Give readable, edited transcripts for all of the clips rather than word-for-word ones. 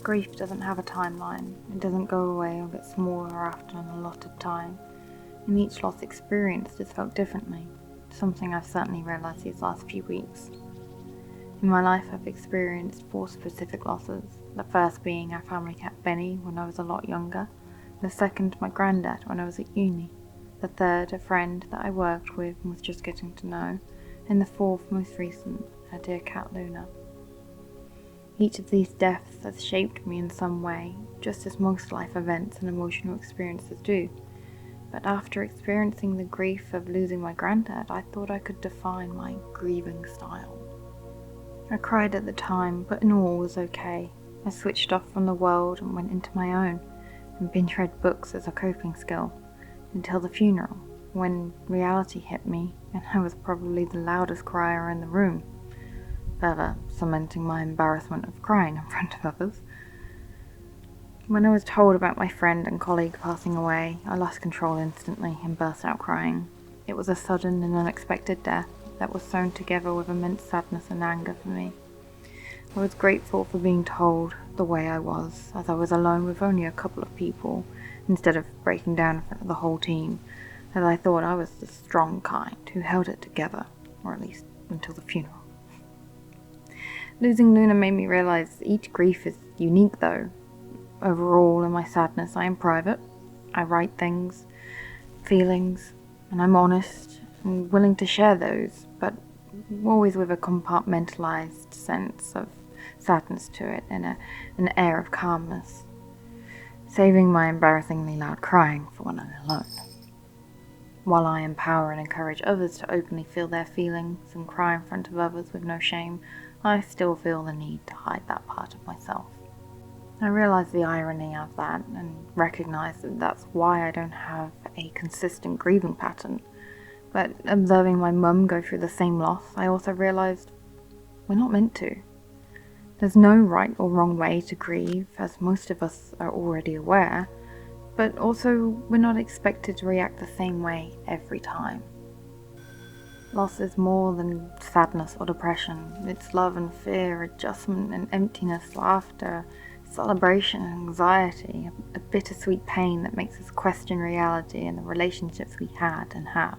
Grief doesn't have a timeline. It doesn't go away or get smaller after an allotted time. And each loss experienced is felt differently, something I've certainly realised these last few weeks. In my life I've experienced 4 specific losses, the first being our family cat Benny when I was a lot younger, the second my granddad when I was at uni, the third a friend that I worked with and was just getting to know, and the fourth most recent, our dear cat Luna. Each of these deaths has shaped me in some way, just as most life events and emotional experiences do. But after experiencing the grief of losing my granddad, I thought I could define my grieving style. I cried at the time, but in all was okay. I switched off from the world and went into my own, and binge-read books as a coping skill, until the funeral, when reality hit me, and I was probably the loudest crier in the room, further cementing my embarrassment of crying in front of others. When I was told about my friend and colleague passing away, I lost control instantly and burst out crying. It was a sudden and unexpected death that was sewn together with immense sadness and anger for me. I was grateful for being told the way I was, as I was alone with only a couple of people, instead of breaking down in front of the whole team, as I thought I was the strong kind who held it together, or at least until the funeral. Losing Luna made me realize each grief is unique though. Overall, in my sadness, I am private. I write things, feelings, and I'm honest and willing to share those, but always with a compartmentalized sense of sadness to it and an air of calmness, saving my embarrassingly loud crying for when I'm alone. While I empower and encourage others to openly feel their feelings and cry in front of others with no shame, I still feel the need to hide that part of myself. I realize the irony of that and recognize that that's why I don't have a consistent grieving pattern. But observing my mum go through the same loss, I also realized we're not meant to. There's no right or wrong way to grieve, as most of us are already aware, but also we're not expected to react the same way every time. Loss is more than sadness or depression. It's love and fear, adjustment and emptiness, laughter, celebration and anxiety, a bittersweet pain that makes us question reality and the relationships we had and have.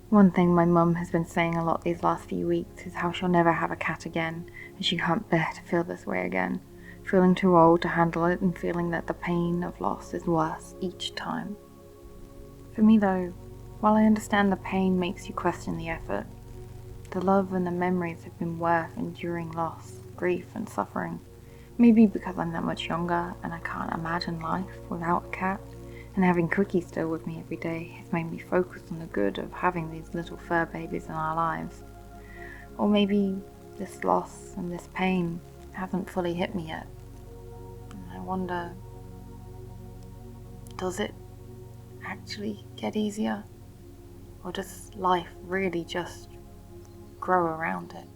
One thing my mum has been saying a lot these last few weeks is how she'll never have a cat again, and she can't bear to feel this way again, feeling too old to handle it and feeling that the pain of loss is worse each time. For me though, while I understand the pain makes you question the effort, the love and the memories have been worth enduring loss, grief and suffering. Maybe because I'm that much younger and I can't imagine life without a cat, and having Cookie still with me every day has made me focus on the good of having these little fur babies in our lives. Or maybe this loss and this pain hasn't fully hit me yet. And I wonder, does it actually get easier? Or does life really just grow around it?